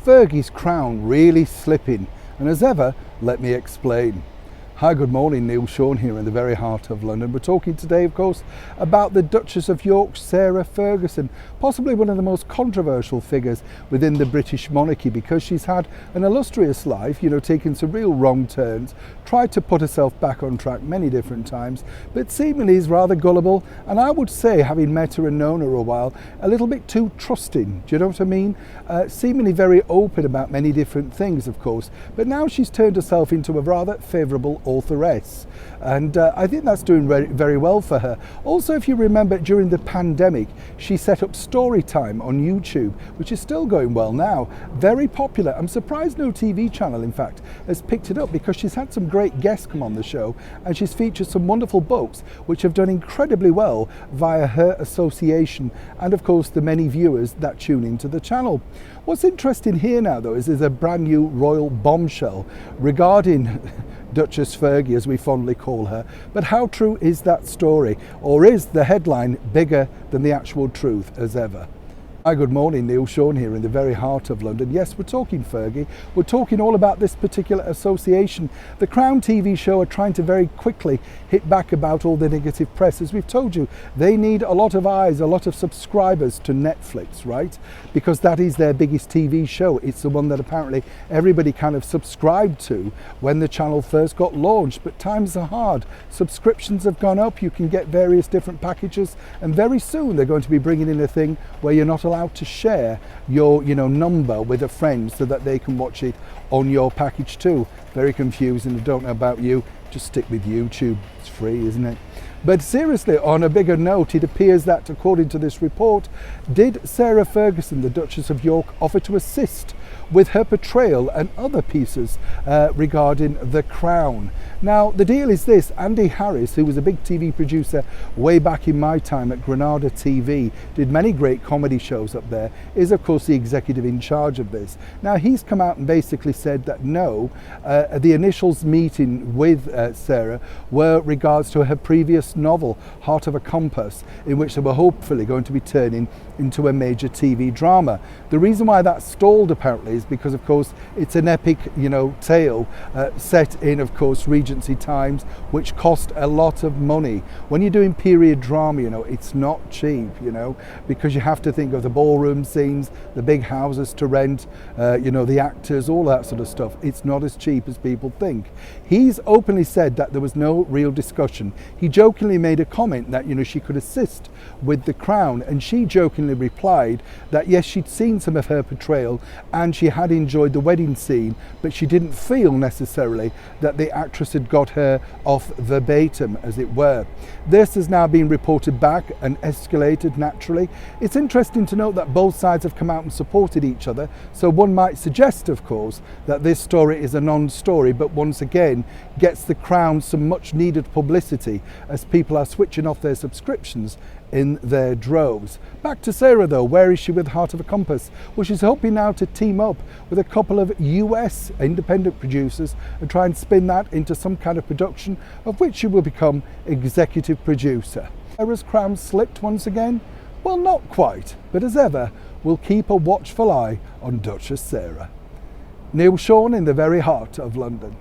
Fergie's crown really slipping? And as ever, let me explain. Hi, good morning, Neil Sean here in the very heart of London. We're talking today, of course, about the Duchess of York, Sarah Ferguson, possibly one of the most controversial figures within the British monarchy because she's had an illustrious life, taken some real wrong turns, tried to put herself back on track many different times, but seemingly is rather gullible, and I would say, having met her and known her a while, a little bit too trusting. Do you know what I mean? Seemingly very open about many different things, of course, but now she's turned herself into a rather favourable authoress, and I think that's doing very, very well for her. Also, if you remember, during the pandemic she set up Storytime on YouTube, which is still going well now, very popular. I'm surprised no TV channel in fact has picked it up because she's had some great guests come on the show and she's featured some wonderful books which have done incredibly well via her association and of course the many viewers that tune into the channel. What's interesting here now though is there's a brand new royal bombshell regarding Duchess Fergie, as we fondly call her, but how true is that story? Or is the headline bigger than the actual truth as ever? Hi, good morning, Neil Sean here in the very heart of London. Yes, we're talking Fergie. We're talking all about this particular association. The Crown TV show are trying to very quickly hit back about all the negative press. As we've told you, they need a lot of eyes, a lot of subscribers to Netflix, right? Because that is their biggest TV show. It's the one that apparently everybody kind of subscribed to when the channel first got launched. But times are hard. Subscriptions have gone up. You can get various different packages. And very soon they're going to be bringing in a thing where you're not allowed to share your number with a friend so that they can watch it on your package too. Very confusing. I don't know about you, just stick with YouTube. It's free, isn't it? But seriously, on a bigger note, it appears that according to this report, did Sarah Ferguson, the Duchess of York, offer to assist with her portrayal and other pieces regarding the crown. Now the deal is this: Andy Harris, who was a big TV producer way back in my time at Granada TV, did many great comedy shows up there, is of course the executive in charge of this. Now he's come out and basically said that no, the initials meeting with Sarah were regards to her previous novel Heart of a Compass, in which they were hopefully going to be turning into a major TV drama. The reason why that stalled apparently is because of course it's an epic tale set in of course Regency times, which cost a lot of money. When you're doing period drama, it's not cheap, because you have to think of the ballroom scenes, the big houses to rent, the actors, all that sort of stuff. It's not as cheap as people think. He's openly said that there was no real discussion. He jokingly made a comment that she could assist with the crown, and she jokingly replied that yes, she'd seen some of her portrayal and she had enjoyed the wedding scene, but she didn't feel necessarily that the actress had got her off verbatim, as it were. This has now been reported back and escalated naturally. It's interesting to note that both sides have come out and supported each other, so one might suggest of course that this story is a non-story, but once again gets the crown some much needed publicity as people are switching off their subscriptions in their droves. Back to Sarah though, where is she with Heart of a Compass? Well, she's hoping now to team up with a couple of US independent producers and try and spin that into some kind of production of which she will become executive producer. Sarah's crown slipped once again? Well, not quite, but as ever, we'll keep a watchful eye on Duchess Sarah. Neil Sean in the very heart of London.